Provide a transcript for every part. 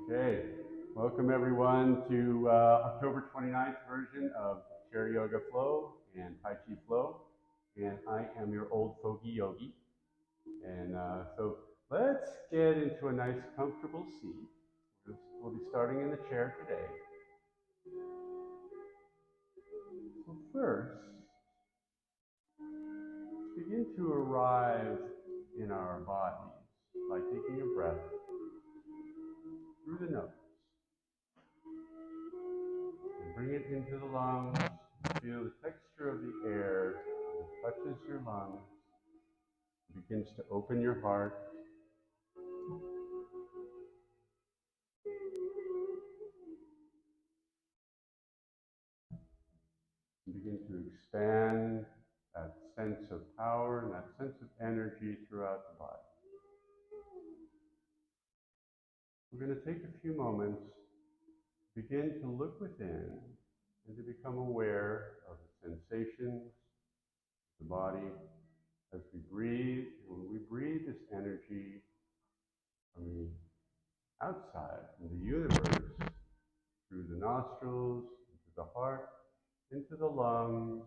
Okay, welcome everyone to October 29th version of Chair Yoga Flow and Tai Chi Flow. And I am your old fogey yogi. And so let's get into a nice comfortable seat. We'll be starting in the chair today. So first, begin to arrive in our bodies by taking a breath through the nose. And bring it into the lungs. Feel the texture of the air that touches your lungs. It begins to open your heart. And begin to expand that sense of power and that sense of energy throughout the body. We're going to take a few moments to begin to look within and to become aware of the sensations of the body as we breathe. And when we breathe this energy from the outside, from the universe, through the nostrils, into the heart, into the lungs,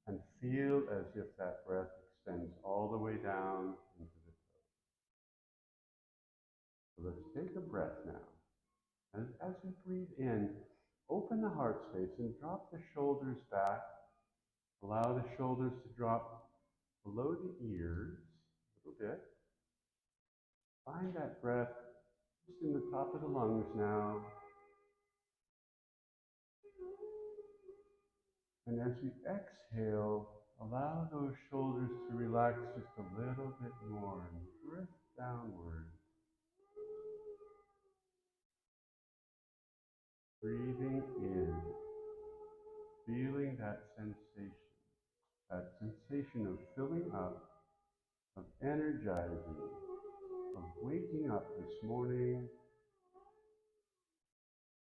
and feel as if that breath extends all the way down into the toes. So let's take a breath now. And as we breathe in, open the heart space and drop the shoulders back. Allow the shoulders to drop below the ears a little bit. Find that breath just in the top of the lungs now. And as we exhale, allow those shoulders to relax just a little bit more and drift downward. Breathing in, feeling that sensation of filling up, of energizing, of waking up this morning,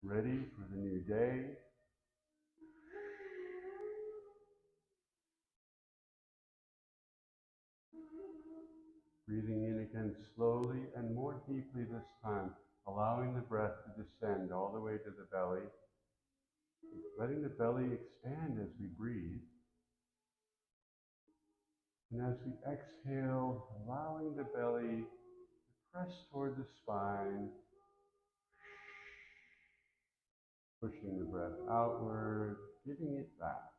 ready for the new day. Breathing in again slowly and more deeply this time, allowing the breath to descend all the way to the belly, letting the belly expand as we breathe. And as we exhale, allowing the belly to press toward the spine, pushing the breath outward, giving it back.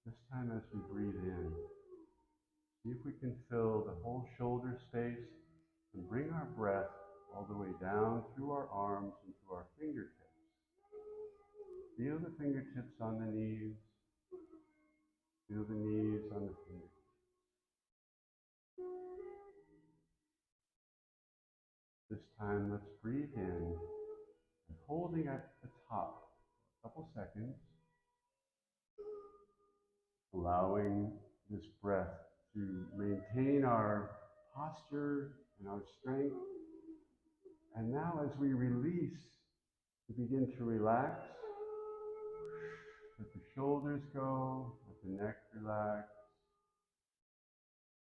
This time as we breathe in, see if we can fill the whole shoulder space and bring our breath all the way down through our arms and to our fingertips. Feel the fingertips on the knees. Feel the knees on the fingertips. This time, let's breathe in and holding at the top for a couple seconds, allowing this breath to maintain our posture and our strength. And now as we release, we begin to relax. Let the shoulders go, let the neck relax.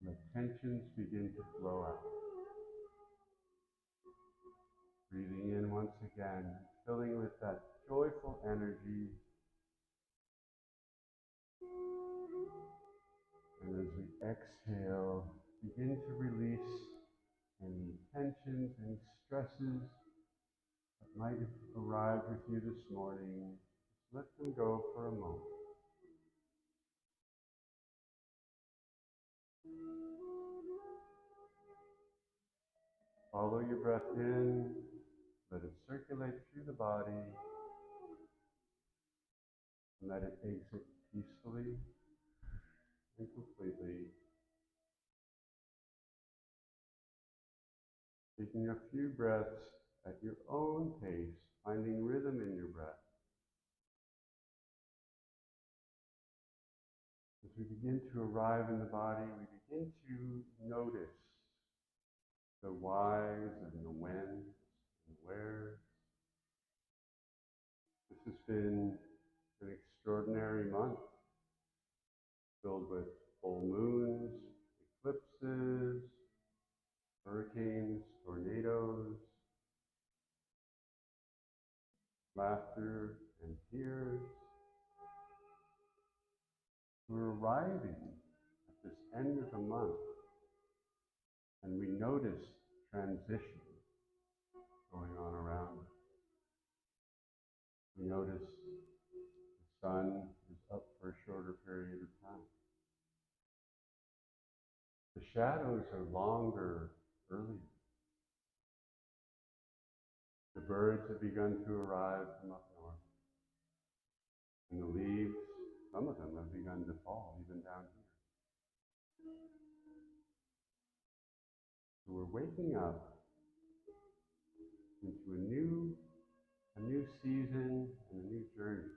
Let tensions begin to flow out. Breathing in once again, filling with that joyful energy. And as we exhale, begin to release any tensions, any stresses that might have arrived with you this morning. Just let them go for a moment. Follow your breath in, let it circulate through the body, and let it exit peacefully and completely. Taking a few breaths at your own pace, finding rhythm in your breath. As we begin to arrive in the body, we begin to notice the whys and the whens and wheres. This has been an extraordinary month, filled with full moons, eclipses, laughter and tears. We're arriving at this end of the month, and we notice transition going on around us. We notice the sun is up for a shorter period of time. The shadows are longer earlier. The birds have begun to arrive from up north. And the leaves, some of them have begun to fall, even down here. So we're waking up into a new season and a new journey.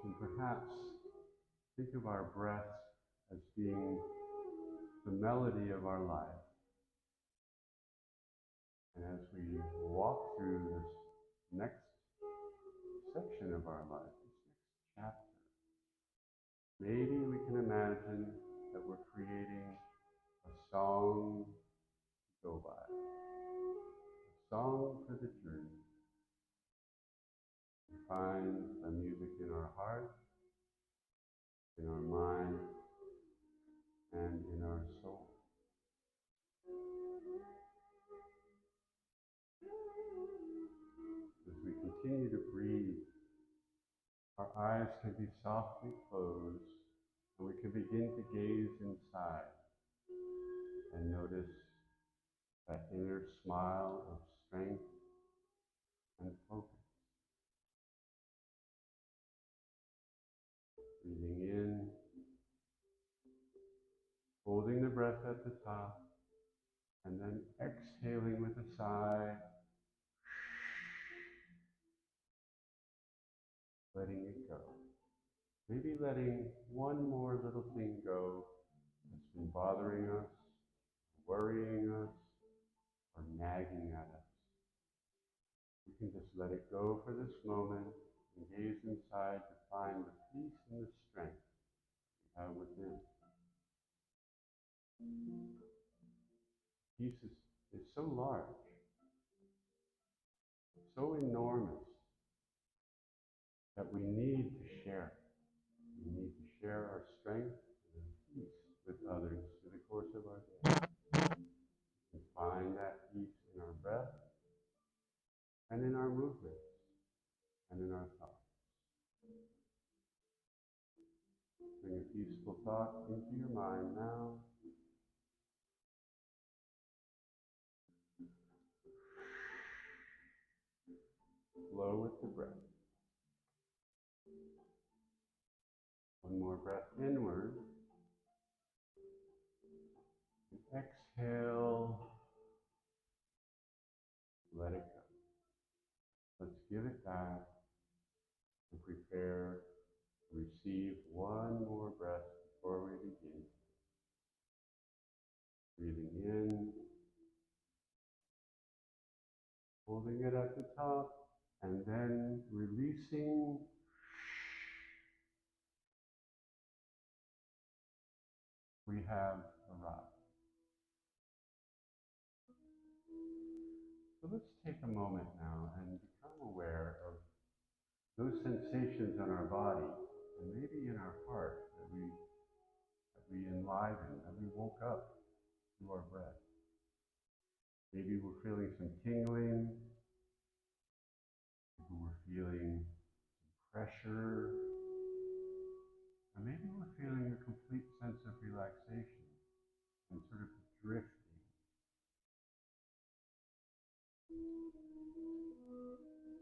And perhaps think of our breath as being the melody of our life. And as we walk through this next section of our life, this next chapter, maybe we can imagine that we're creating a song to go by, a song for the journey. We find the music in our heart, in our mind, and in our soul. As we continue to breathe, our eyes can be softly closed, and we can begin to gaze inside and notice that inner smile of strength and focus. Breathing in, holding the breath at the top, and then exhaling with a sigh, letting it go. Maybe letting one more little thing go that's been bothering us, worrying us, or nagging at us. We can just let it go for this moment and gaze inside to find the peace and the strength we have within. Peace is so large, so enormous, that we need to share. We need to share our strength and peace with others through the course of our day. We find that peace in our breath, and in our movements, and in our thoughts. Bring a peaceful thought into your mind now. Flow with the breath. One more breath inward. And exhale. Let it go. Let's give it back and prepare to receive one more breath before we begin. Breathing in, holding it at the top, and then releasing. We have arrived. So let's take a moment now and become aware of those sensations in our body and maybe in our heart that we enlivened, that we woke up through our breath. Maybe we're feeling some tingling. Maybe we're feeling some pressure. And maybe we're feeling a complete sense of relaxation and sort of drifting.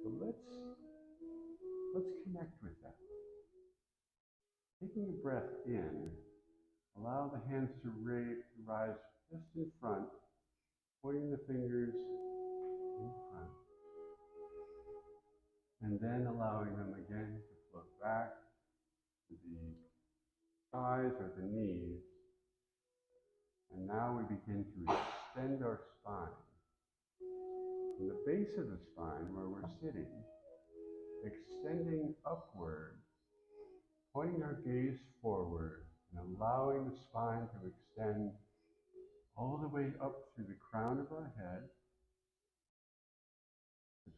So let's connect with that. Taking a breath in, allow the hands to rise just in front, pointing the fingers in front. And then allowing them again to float back to the thighs or the knees. And now we begin to extend our spine. From the base of the spine, where we're sitting, extending upward, pointing our gaze forward, and allowing the spine to extend all the way up through the crown of our head,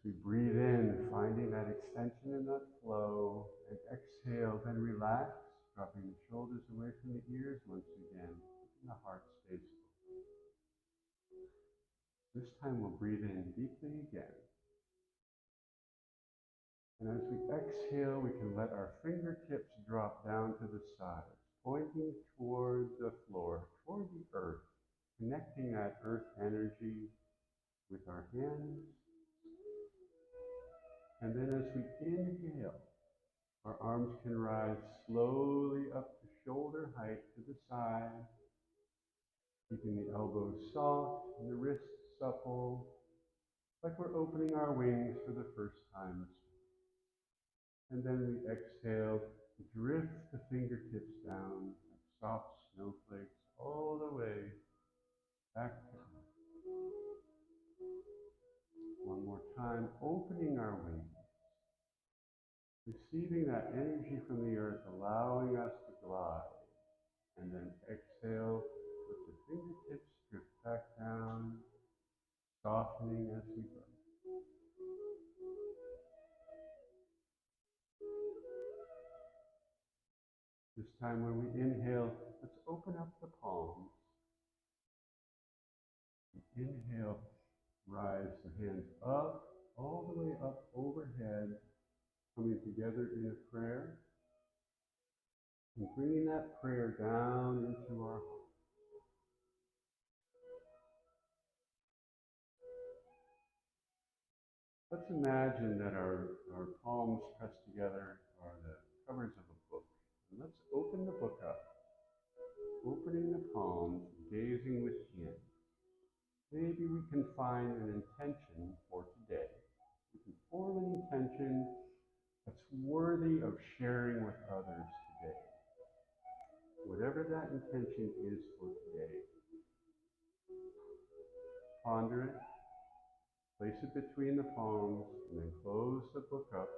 we breathe in, finding that extension and that flow, and exhale, then relax, dropping the shoulders away from the ears once again, keeping the heart space. This time we'll breathe in deeply again. And as we exhale, we can let our fingertips drop down to the sides, pointing toward the floor, toward the earth, connecting that earth energy with our hands. And then as we inhale, our arms can rise slowly up to shoulder height to the side, keeping the elbows soft and the wrists supple, like we're opening our wings for the first time. And then we exhale, drift the fingertips down like soft snowflakes all the way back down. One more time, opening our wings, receiving that energy from the earth, allowing us to glide. And then exhale, let the fingertips drift back down, softening as we go. This time when we inhale, let's open up the palms. Inhale, rise the hands up, all the way up overhead, coming together in a prayer. And bringing that prayer down into our heart. Let's imagine that our palms pressed together are the covers of a book. And let's open the book up, opening the palms, gazing within. Maybe we can find an intention for today. We can form an intention that's worthy of sharing with others today. Whatever that intention is for today, ponder it, place it between the palms, and then close the book up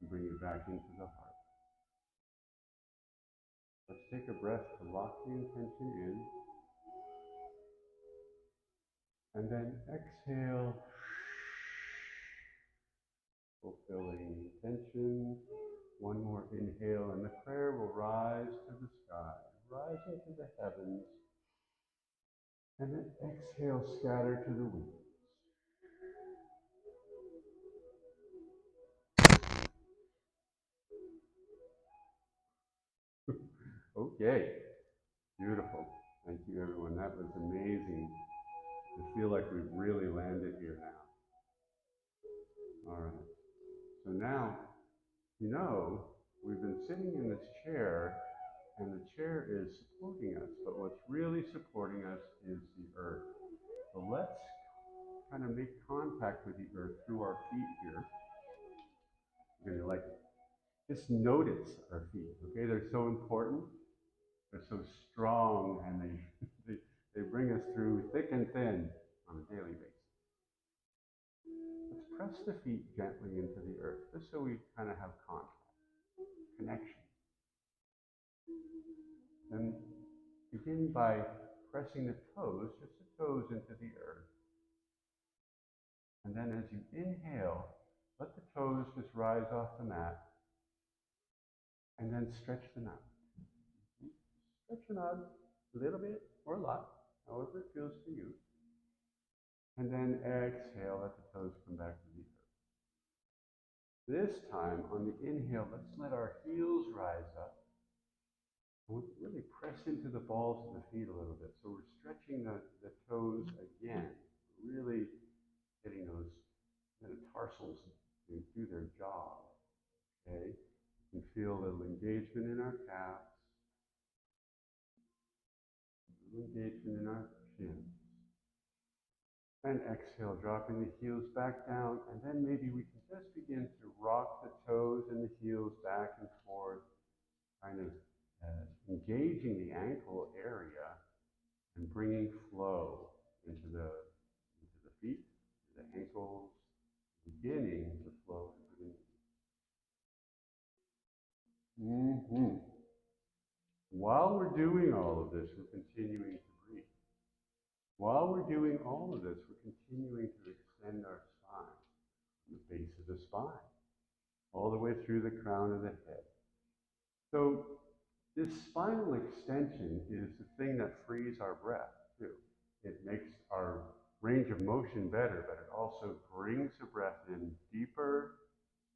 and bring it back into the heart. Let's take a breath to lock the intention in. And then exhale, fulfilling the intention. One more inhale, and the prayer will rise to the sky, rising to the heavens. And then exhale, scatter to the winds. Okay, beautiful. Thank you, everyone. That was amazing. I feel like we've really landed here now. All right. So now, we've been sitting in this chair, and the chair is supporting us, but what's really supporting us is the earth. So let's kind of make contact with the earth through our feet here. We're going to just notice our feet, okay? They're so important. They're so strong, and they bring us through thick and thin on a daily basis. Let's press the feet gently into the earth, just so we kind of have contact, connection. And begin by pressing the toes, just the toes into the earth. And then as you inhale, let the toes just rise off the mat. And then stretch them out. Stretch them out a little bit or a lot, however it feels for you. And then exhale, let the toes come back to the earth. This time, on the inhale, let's let our heels rise up. And we'll really press into the balls of the feet a little bit. So we're stretching the toes again, really getting those metatarsals to do their job. Okay? You can feel a little engagement in our calves, a little engagement in our shins. And exhale, dropping the heels back down, and then maybe we can just begin to rock the toes and the heels back and forth, kind of engaging the ankle area and bringing flow into the feet, the ankles, beginning to flow into the knees. While we're doing all of this, we're continuing to breathe. While we're doing all of this, we're continuing to extend our spine. the base of the spine, all the way through the crown of the head. So this spinal extension is the thing that frees our breath too. It makes our range of motion better, but it also brings the breath in deeper.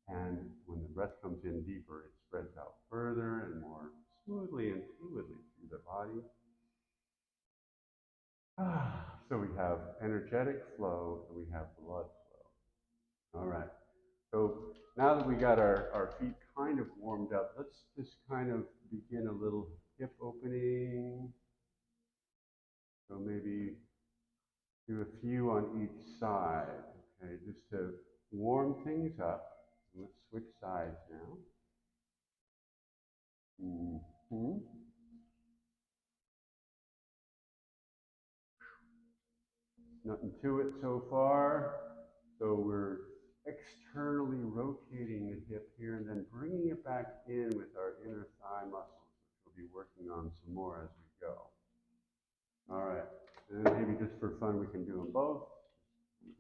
And when the breath comes in deeper, it spreads out further and more smoothly and fluidly through the body. So we have energetic flow and we have blood flow. All right. So now that we got our feet kind of warmed up, let's just kind of begin a little hip opening. So maybe do a few on each side, okay, just to warm things up. Let's switch sides now. Mm-hmm. Nothing to it so far. So we're externally rotating the hip here and then bringing it back in with our inner thigh muscles, which we'll be working on some more as we go. All right. And then maybe just for fun, we can do them both.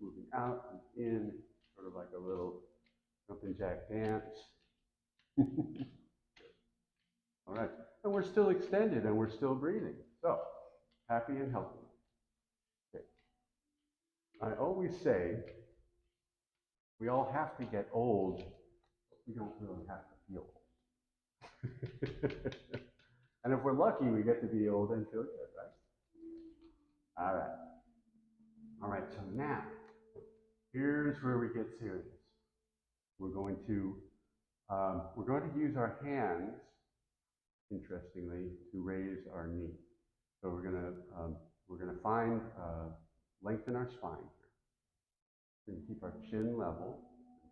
Moving out and in, sort of like a little jumping jack dance. All right. And we're still extended and we're still breathing. So, happy and healthy. Okay. I always say we all have to get old, but we don't really have to feel old. And if we're lucky, we get to be old and feel good, right? All right. All right, so now, here's where we get serious. We're going to use our hands, interestingly, to raise our knee. So we're gonna find lengthen our spine here. We're gonna keep our chin level,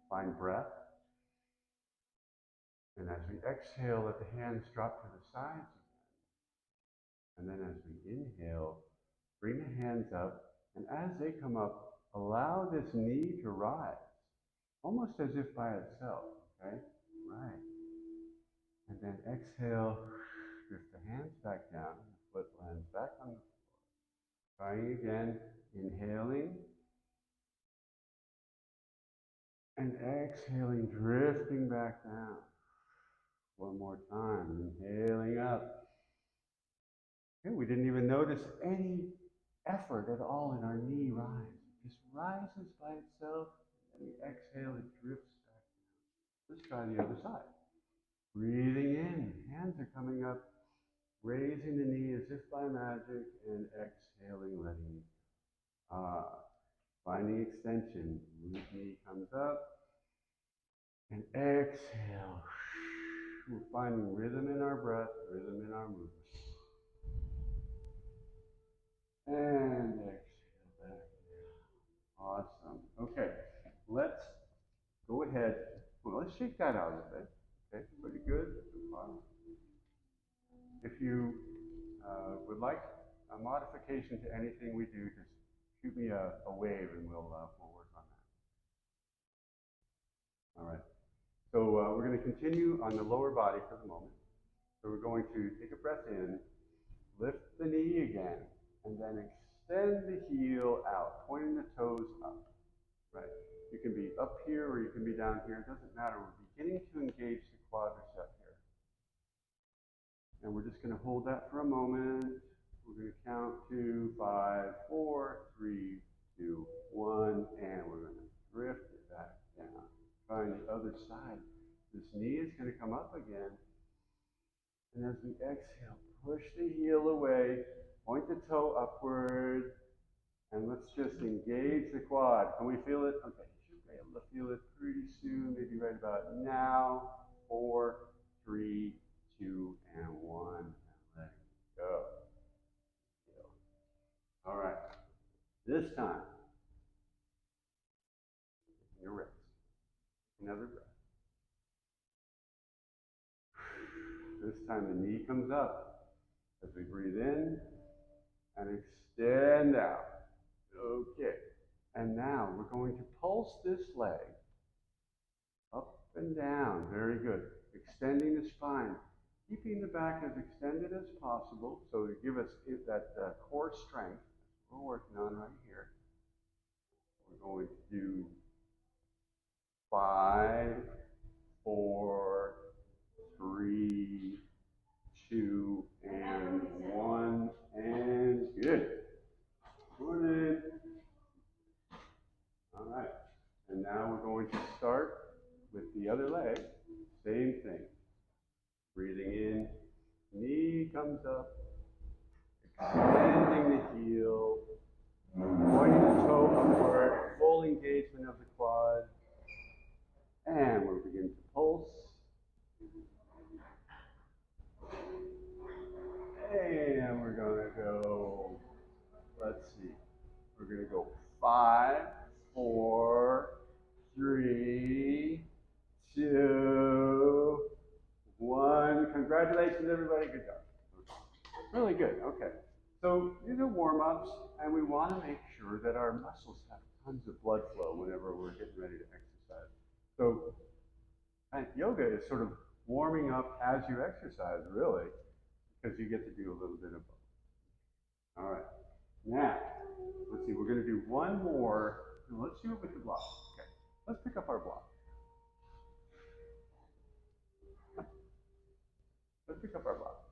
find breath, and as we exhale, let the hands drop to the sides again. And then as we inhale, bring the hands up, and as they come up, allow this knee to rise, almost as if by itself, okay? Right. And then exhale, drift the hands back down, the foot lands back on the floor. Trying again, inhaling, and exhaling, drifting back down. One more time, inhaling up. Okay, we didn't even notice any effort at all in our knee rise. It just rises by itself, and we exhale, it drifts back down. Let's try the other side. Breathing in, hands are coming up, raising the knee as if by magic, and exhaling, letting it go. Finding extension, knee comes up, and exhale. We're finding rhythm in our breath, rhythm in our movement. And exhale back down. Awesome. Okay, let's go ahead. Well, let's shake that out a little bit. Okay, pretty good. If you would like a modification to anything we do, just shoot me a wave and we'll work on that. All right. So we're going to continue on the lower body for the moment. So we're going to take a breath in, lift the knee again, and then extend the heel out, pointing the toes up. Right. You can be up here or you can be down here. It doesn't matter. We're beginning to engage the quadricep here. And we're just going to hold that for a moment. We're going to count 2, 5, 4, 3, 2, 1, and we're going to drift it back down. Trying the other side. This knee is going to come up again. And as we exhale, push the heel away, point the toe upward, and let's just engage the quad. Can we feel it? Okay, you should be able to feel it pretty soon, maybe right about now. 4, 3, 2, and 1, and let it go. All right, this time, your rest. Another breath. This time the knee comes up as we breathe in and extend out. Okay. And now we're going to pulse this leg up and down. Very good. Extending the spine, keeping the back as extended as possible so to give us that core strength we're working on right here. We're going to do 5, 4, 3, 2, and 1, and good. Good. All right. And now we're going to start with the other leg. Same thing. Breathing in, knee comes up, extending the heel, pointing the toe upward, full engagement of the quad. And we'll begin to pulse. And we're going to go, let's see, we're going to go 5, 4, 3, 2, 1. Congratulations, everybody. Good job. Really good. Okay. So these are warm-ups, and we want to make sure that our muscles have tons of blood flow whenever we're getting ready to exercise. So yoga is sort of warming up as you exercise, really, because you get to do a little bit of both. All right. Now, let's see. We're going to do one more. Let's do it with the block. Okay. Let's pick up our block. Let's pick up our block.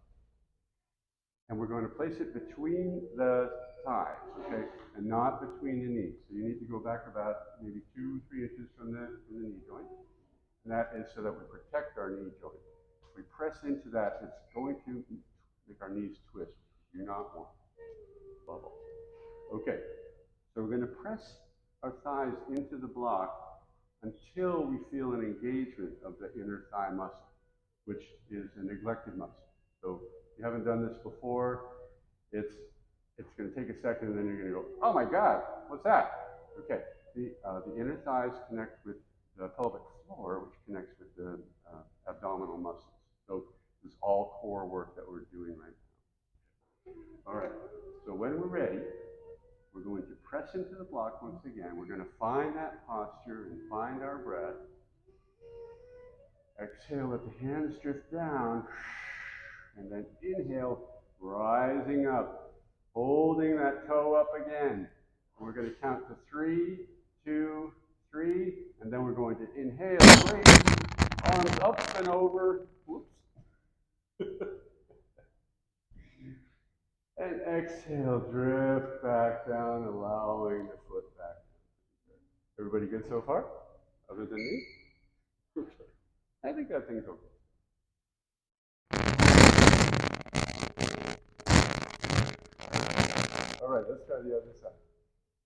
And we're going to place it between the thighs, okay, and not between the knees. So you need to go back about maybe 2, 3 inches from the knee joint. And that is so that we protect our knee joint. If we press into that, it's going to make our knees twist. You do not want bubble. Okay, so we're going to press our thighs into the block until we feel an engagement of the inner thigh muscle, which is a neglected muscle. So if you haven't done this before, it's going to take a second, and then you're going to go, oh my God, what's that? Okay, the inner thighs connect with the pelvic floor, which connects with the abdominal muscles. So this is all core work that we're doing right now. All right, so when we're ready, we're going to press into the block once again. We're going to find that posture and find our breath. Exhale, let the hands drift down. And then inhale, rising up, holding that toe up again. We're going to count to 3, 2, 3, and then we're going to inhale, raise, arms up and over. Whoops. And exhale, drift back down, allowing the foot back. Everybody good so far? Other than me? Okay. I think that thing's okay. All right, let's try the other side.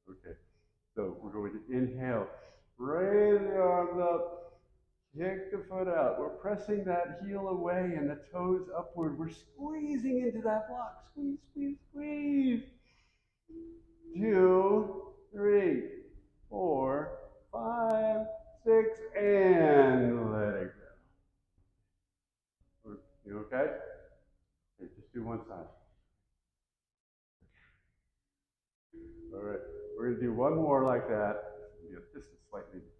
Okay, so we're going to inhale, raise the arms up, kick the foot out. We're pressing that heel away and the toes upward. We're squeezing into that block. Squeeze, squeeze, squeeze. 2, 3, 4, 5, 6, and let it go. You okay? Okay, just do one side. All right, we're going to do one more like that. Just a slightly different.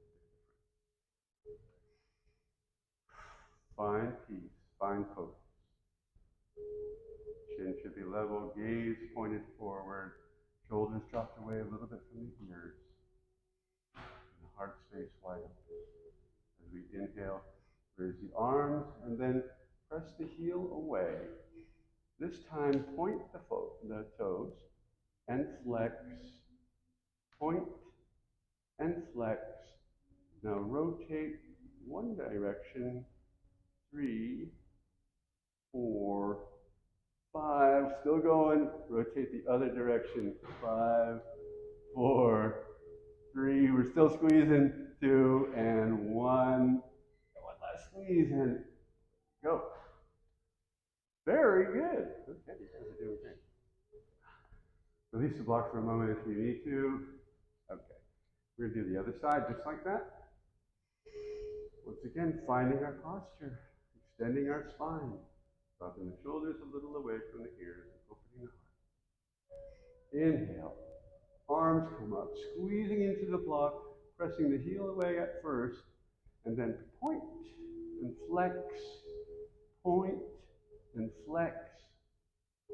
Find peace, find focus. Chin should be level, gaze pointed forward, shoulders dropped away a little bit from the ears, and the heart space wide open. As we inhale, raise the arms, and then press the heel away. This time, point the toes, and flex, point, and flex. Now rotate one direction, 3, 4, 5, still going, rotate the other direction, 5, 4, 3, we're still squeezing, 2, and 1, one last squeeze, and go. Very good. Okay, you guys are doing great. Release the block for a moment if you need to. Okay, we're going to do the other side just like that. Once again, finding our posture, extending our spine, dropping the shoulders a little away from the ears, and opening the heart. Inhale, arms come up, squeezing into the block, pressing the heel away at first, and then point and flex, point and flex,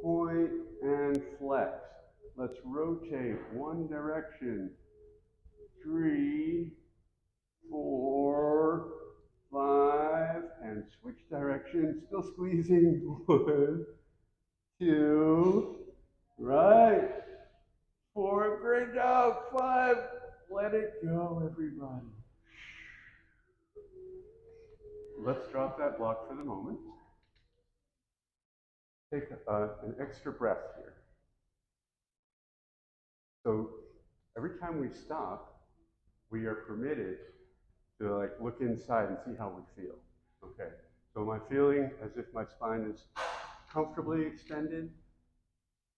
point and flex. Let's rotate one direction. 3, 4, 5, and switch direction, still squeezing. 1, 2, right. 4, great job. 5, let it go, everybody. Let's drop that block for the moment. Take an extra breath here. So every time we stop, we are permitted to look inside and see how we feel. Okay, so am I feeling as if my spine is comfortably extended?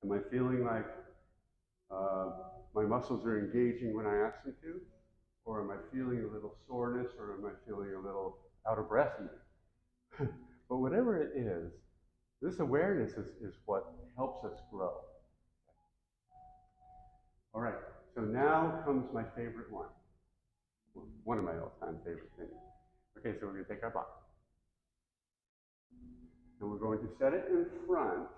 Am I feeling like my muscles are engaging when I ask them to? Or am I feeling a little soreness, or am I feeling a little out of breath even? But whatever it is, this awareness is what helps us grow. All right, so now comes my favorite one. One of my all-time favorite things. Okay, so we're going to take our box. And we're going to set it in front.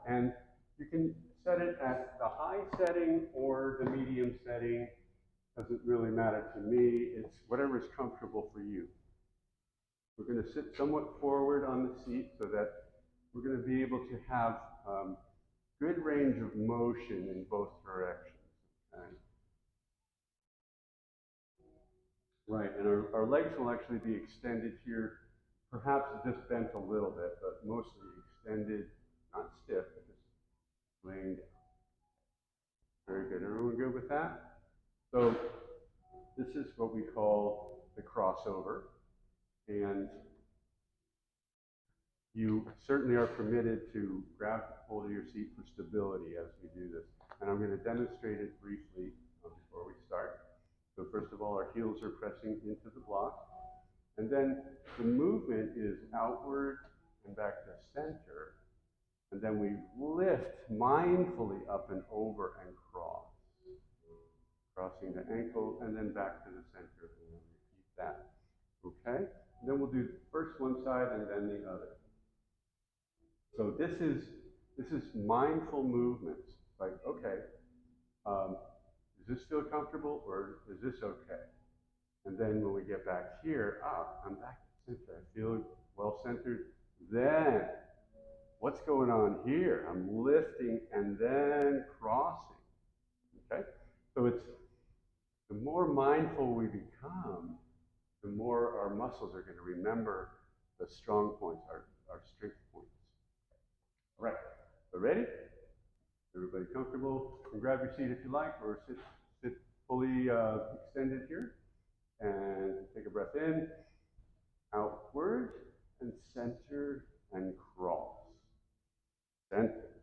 And you can set it at the high setting or the medium setting. Doesn't really matter to me. It's whatever is comfortable for you. We're going to sit somewhat forward on the seat so that we're going to be able to have good range of motion in both directions. Okay? Right, and our legs will actually be extended here, perhaps just bent a little bit, but mostly extended, not stiff, but just laying down. Very good. Everyone good with that? So this is what we call the crossover, and you certainly are permitted to grab hold of your seat for stability as we do this. And I'm going to demonstrate it briefly before we start. So first of all, our heels are pressing into the block. And then the movement is outward and back to center. And then we lift mindfully up and over and cross. Crossing the ankle and then back to the center. And then repeat that. Okay? And then we'll do first one side and then the other. So this is mindful movements. Like, okay, does this feel comfortable or is this okay? And then when we get back here, I'm back to center. I feel well centered. Then, what's going on here? I'm lifting and then crossing. Okay? So it's the more mindful we become, the more our muscles are going to remember the strong points, our strength points. All right, so ready? Everybody comfortable? You can grab your seat if you like, or sit fully extended here. And take a breath in, outward, and center, and cross. Center,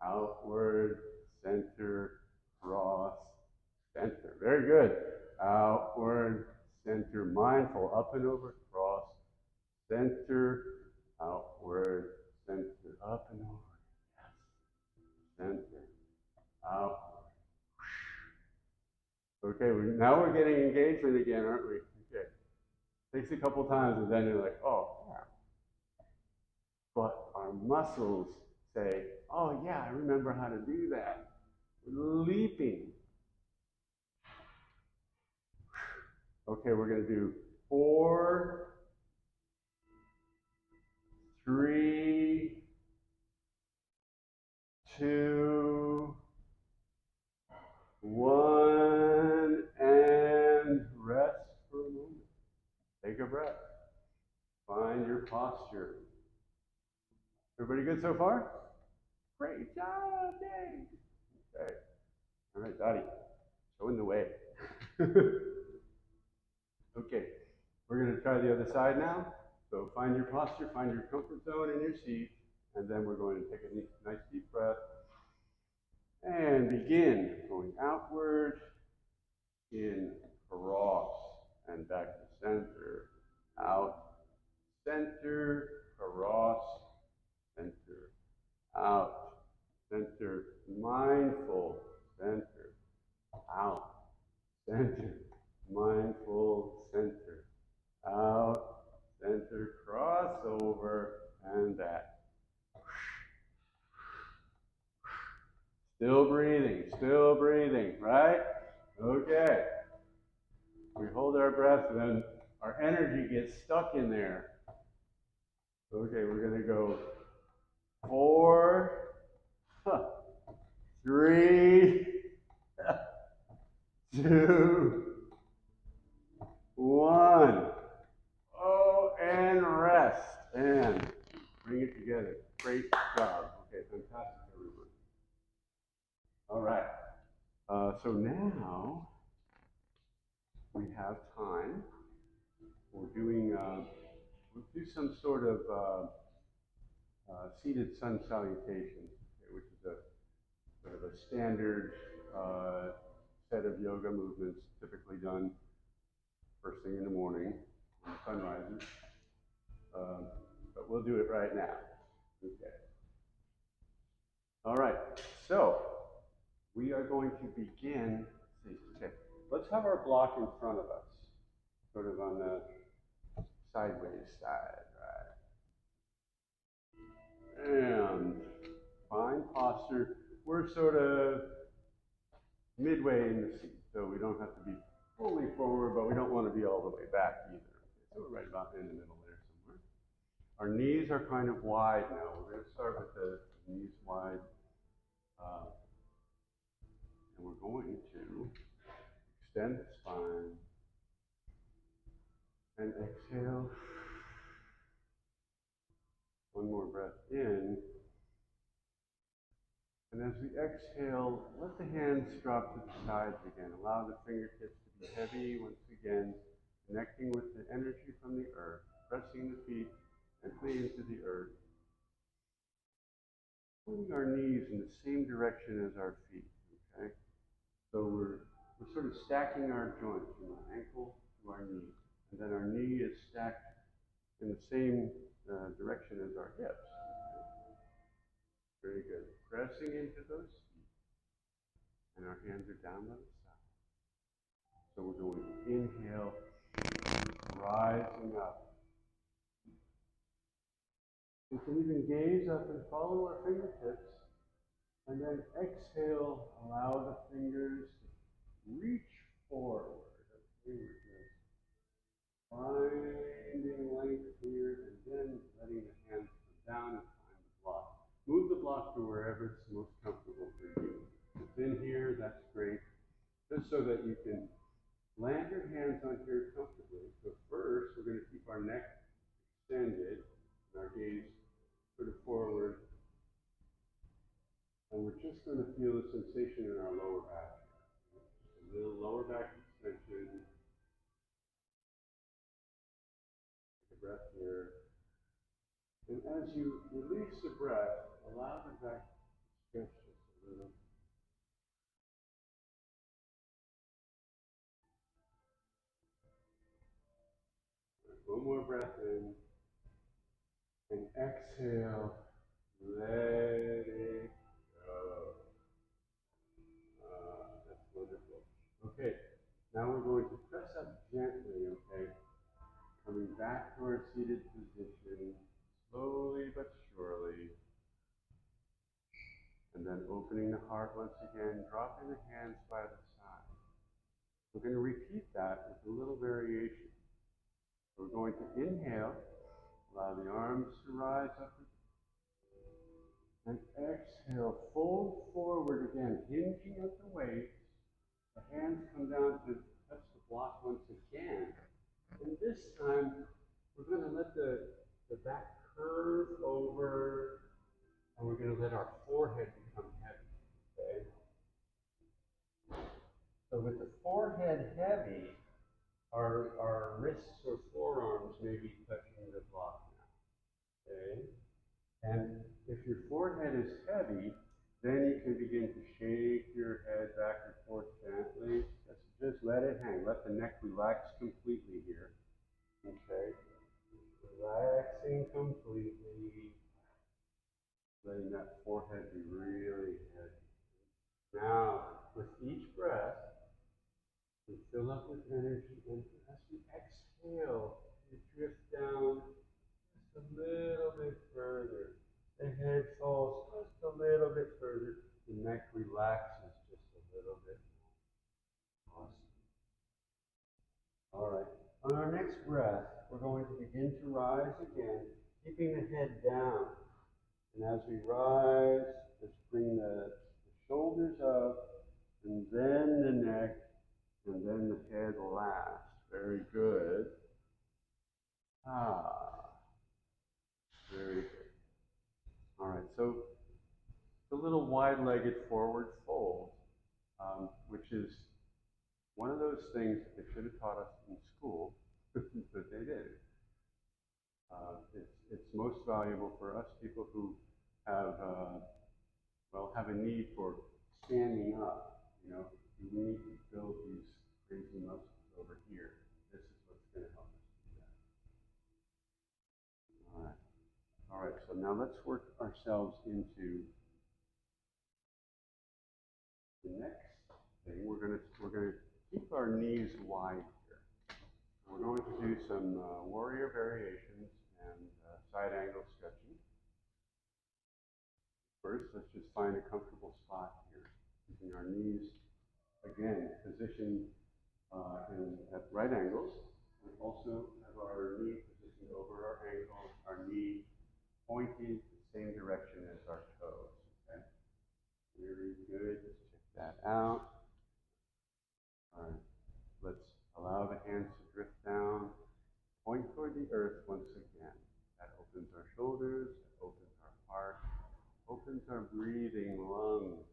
outward, center, cross, center. Very good. Outward, center, mindful, up and over, cross, center, outward, center, up and over. Yes. Center, outward. Okay, now we're getting engagement again, aren't we? Okay. Takes a couple times and then you're like, oh, yeah. But our muscles say, oh, yeah, I remember how to do that. We're leaping. Okay, we're going to do 4, 3, 2, 1, and rest for a moment. Take a breath. Find your posture. Everybody good so far? Great job, Dave. Okay. All right, Dottie, showing the way. Okay, we're going to try the other side now. So find your posture, find your comfort zone in your seat, and then we're going to take a nice deep breath and begin going outward, in, cross, and back to center, out, center, cross, center, out, center, mindful, center, out, center, mindful, center, out, center, crossover, and back. Still breathing, right? Okay. We hold our breath and then our energy gets stuck in there. Okay, we're going to go 4, 3, 2, 1. Oh, and rest. And bring it together. Great job. Okay, fantastic, everyone. All right. So now we have time for doing, we'll do some sort of seated sun salutation, okay, which is a sort of a standard set of yoga movements typically done first thing in the morning when the sun rises. But we'll do it right now. Okay. All right. So we are going to begin. Okay. Let's have our block in front of us, sort of on the sideways side, right? And fine posture. We're sort of midway in the seat, so we don't have to be fully forward, but we don't want to be all the way back either. Okay, so we're right about in the middle there somewhere. Our knees are kind of wide now. We're going to start with the knees wide. And we're going to extend the spine and exhale. One more breath in. And as we exhale, let the hands drop to the sides again. Allow the fingertips to be heavy once again, connecting with the energy from the earth, pressing the feet gently into the earth, putting our knees in the same direction as our feet, okay? So we're sort of stacking our joints from our ankle to our knee. And then our knee is stacked in the same direction as our hips. Okay? Very good. Pressing into those feet. And our hands are down by the side. So we're going to inhale, rising up. You can even gaze up and follow our fingertips. And then exhale, allow the fingers to reach forward. Okay, we're just finding length here, and then letting the hands come down and find the block. Move the block to wherever it's most comfortable for you. If it's in here, that's great. Just so that you can land your hands on here comfortably. So first, we're going to keep our neck extended and our gaze sort of forward. And we're just going to feel the sensation in our lower back. Just a little lower back extension. Take a breath here. And as you release the breath, allow the back to stretch just a little. One more breath in. And exhale. Let it go. That's wonderful. Okay, now we're going to press up gently, okay? Coming back to our seated position, slowly but surely. And then opening the heart once again, dropping the hands by the side. We're going to repeat that with a little variation. We're going to inhale, allow the arms to rise up. And exhale, fold forward again, hinging at the waist. The hands come down to touch the block once again. And this time, we're going to let the back curve over, and we're going to let our forehead become heavy, okay? So with the forehead heavy, our wrists or forearms may be touching the block now, okay? And if your forehead is heavy, then you can begin to shake your head back and forth gently. Just let it hang. Let the neck relax completely here. Okay? Relaxing completely. Letting that forehead be really heavy. Now, with each breath, you fill up with energy, and as you exhale, you drift down just a little bit further. The head falls just a little bit further. The neck relaxes just a little bit more. Awesome. breath, we're going to begin to rise again, keeping the head down. And as we rise, just bring the shoulders up, and then the neck, and then the head last. Very good. Very good. All right, so the little wide-legged forward fold, which is one of those things that they should have taught us in school, but they didn't. It's most valuable for us people who have, have a need for standing up. You know, we need to build these crazy muscles over here. This is what's going to help us do that. All right. All right, so now let's work ourselves into the next thing. We're going to keep our knees wide here. We're going to do some warrior variations and side angle stretching. First, let's just find a comfortable spot here, keeping our knees, again, positioned at right angles. We also have our knee positioned over our ankle, our knee pointing the same direction as our toes. Okay? Very good. Let's check that out. All right. Let's allow the hands to drift down. Point toward the earth once again. That opens our shoulders, that opens our heart, opens our breathing lungs.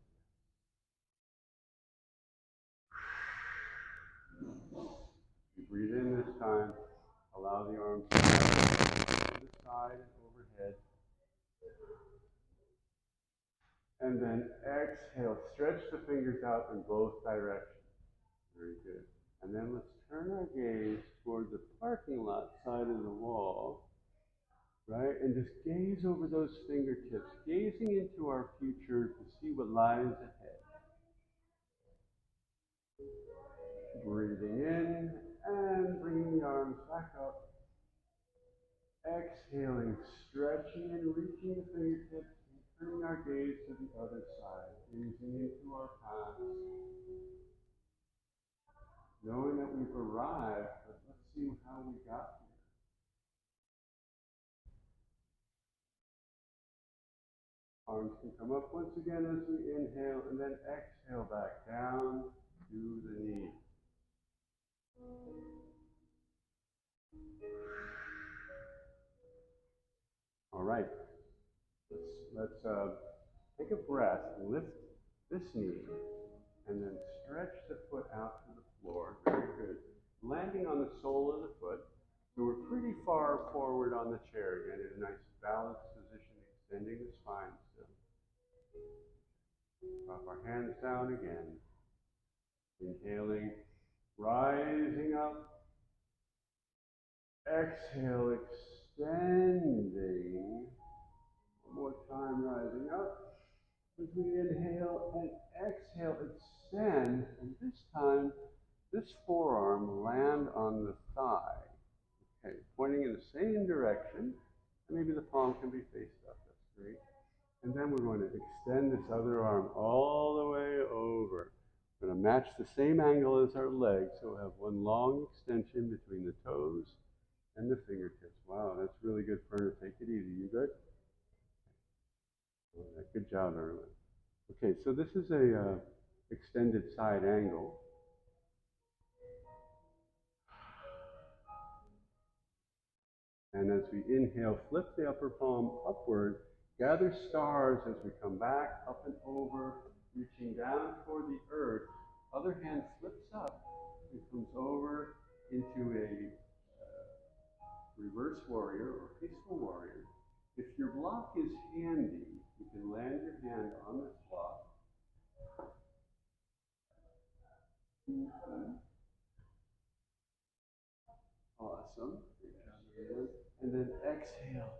You breathe in this time. Allow the arms to to the side and overhead. And then exhale. Stretch the fingers out in both directions. Very good. And then let's turn our gaze toward the parking lot side of the wall. Right? And just gaze over those fingertips, gazing into our future to see what lies ahead. Breathing in and bringing the arms back up. Exhaling, stretching and reaching the fingertips and turning our gaze to the other side, gazing into our past. Knowing that we've arrived, but let's see how we got here. Arms can come up once again as we inhale, and then exhale back down to the knee. All right. Let's take a breath, lift this knee, and then stretch the foot out to the floor. Very good. Landing on the sole of the foot. So we're pretty far forward on the chair again in a nice balanced position, extending the spine still. Drop our hands down again. Inhaling, rising up. Exhale, extending. One more time, rising up. As we inhale and exhale, extend. And this time, this forearm land on the thigh. Okay, pointing in the same direction. Maybe the palm can be faced up. That's great. And then we're going to extend this other arm all the way over. We're going to match the same angle as our legs, so we'll have one long extension between the toes and the fingertips. Wow, that's really good, Ferner. Take it easy. You good? All right, good job, everyone. Okay, so this is a extended side angle. And as we inhale, flip the upper palm upward, gather stars as we come back, up and over, reaching down toward the earth. Other hand flips up and comes over into a reverse warrior or peaceful warrior. If your block is handy, you can land your hand on this block. Awesome. And then exhale.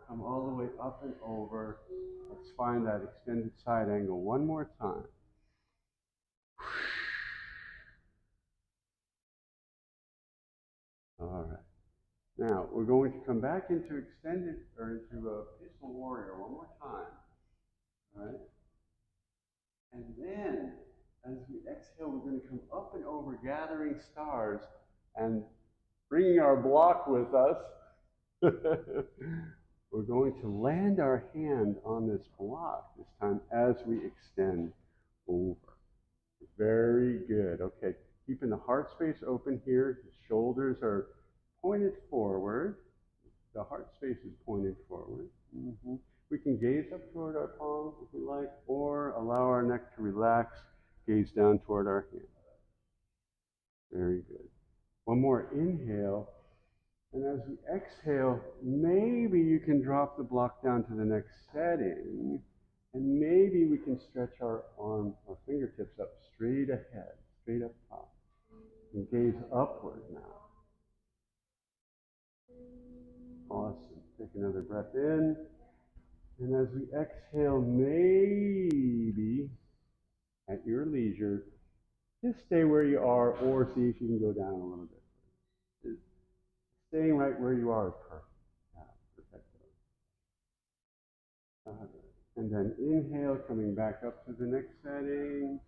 Come all the way up and over. Let's find that extended side angle one more time. All right. Now, we're going to come back into extended, or into a peaceful warrior one more time. All right? And then, as we exhale, we're going to come up and over, gathering stars, and bringing our block with us. We're going to land our hand on this block this time as we extend over. Very good. Okay, keeping the heart space open here. The shoulders are pointed forward. The heart space is pointed forward. We can gaze up toward our palms if we like, or allow our neck to relax, gaze down toward our hand. Very good. One more inhale. And as we exhale, maybe you can drop the block down to the next setting. And maybe we can stretch our fingertips up straight ahead, straight up top. And gaze upward now. Awesome. Take another breath in. And as we exhale, maybe at your leisure, just stay where you are or see if you can go down a little bit. Just staying right where you are is perfect. Perfect. And then inhale, coming back up to the next setting.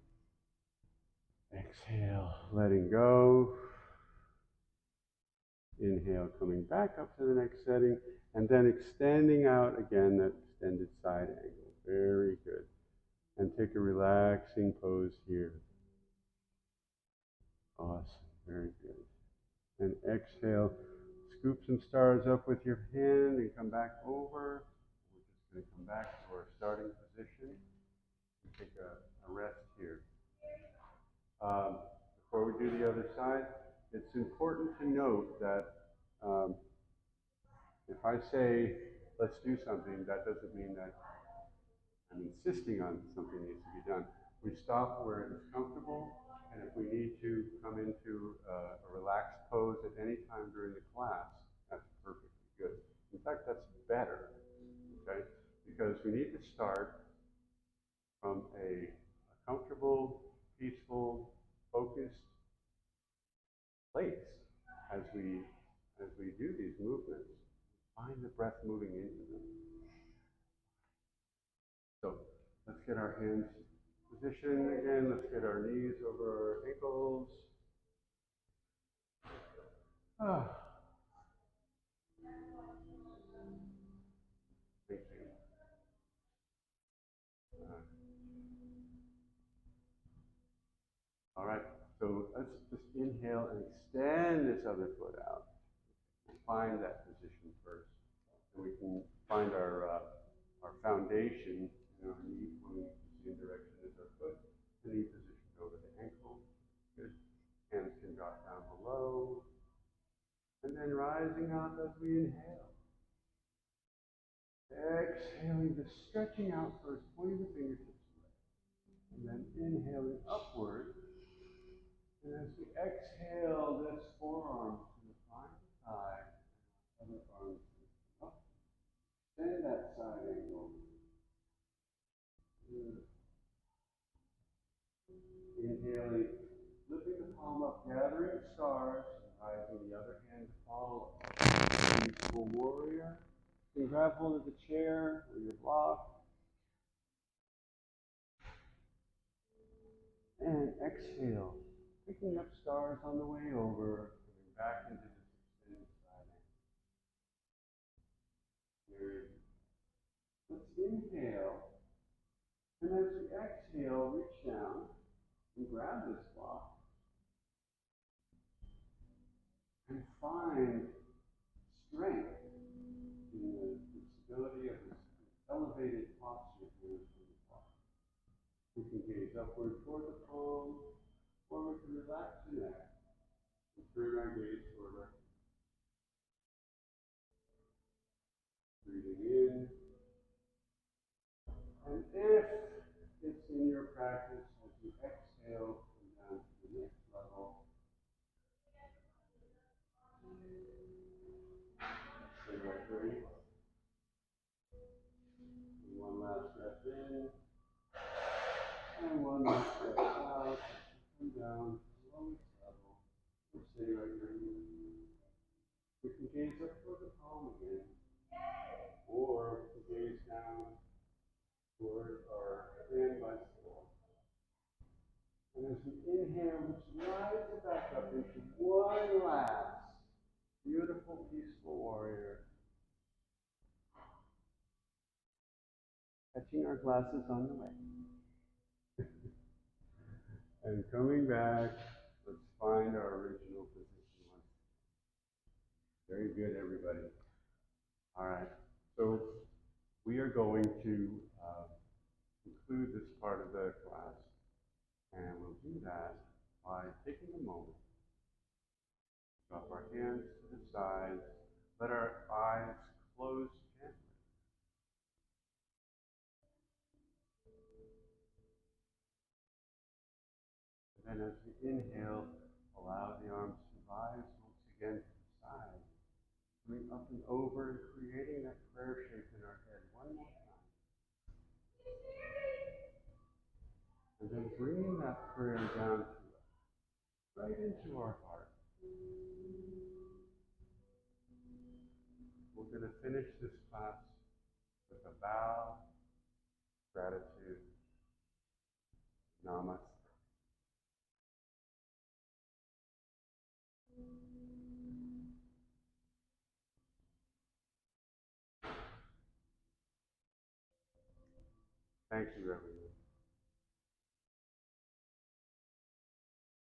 Exhale, letting go. Inhale, coming back up to the next setting. And then extending out again, that extended side angle. Very good. And take a relaxing pose here. Awesome. Very good. And exhale. Scoop some stars up with your hand and come back over. We're just going to come back to our starting position and take a rest here. Before we do the other side, it's important to note that if I say, let's do something, that doesn't mean that I'm insisting on something needs to be done. We stop where it is comfortable, and if we need to come into a relaxed pose at any time during the class, that's perfectly good. In fact, that's better, okay? Because we need to start from a comfortable, peaceful, focused place as we do these movements. Find the breath moving into them. So let's get our hands positioned again. Let's get our knees over our ankles. Thank you. All right. So let's just inhale and extend this other foot out. Find that position first, and we can find our foundation. Our knee pointing the same direction as our foot. The knee positioned over the ankle. Good. Hands can drop down below, and then rising up as we inhale. Exhaling, just stretching out first, pointing the fingertips away, and then inhaling upward. And as we exhale, this forearm to the side, other arm up. Extend that side angle. Inhaling, lifting the palm up, gathering stars, rising the other hand to follow. Peaceful warrior. You can grab hold of the chair or your block. And exhale, picking up stars on the way over, coming back into this extended side angle. Let's inhale, and as we exhale, reach down and grab this block and find strength in the stability of this elevated posture here from the block. We can gaze upward toward the palm, or we can relax the neck and turn our gaze toward our feet. Breathing in. And if it's in your practice, as you exhale, come down to the next level. Stay right where you are. And one last breath in. And one last breath out. Come down to the lowest level. And stay right where you are. We can gaze up toward the palm again. Or we can gaze down toward our hand by floor. And as we inhale, let's rise it back up into one last Beautiful, peaceful warrior. Catching our glasses on the way. And coming back, let's find our original position once. Very good, everybody. All right. So we are going to conclude this part of the class, and we'll do that by taking a moment, drop our hands to the sides, let our eyes close gently. And then as we inhale, allow the arms to rise once again to the side, coming up and over and creating that prayer shape in our head one more time. And then bringing that prayer down to us, right into our heart. We're going to finish this class with a bow, gratitude, namaste. Thank you, everyone.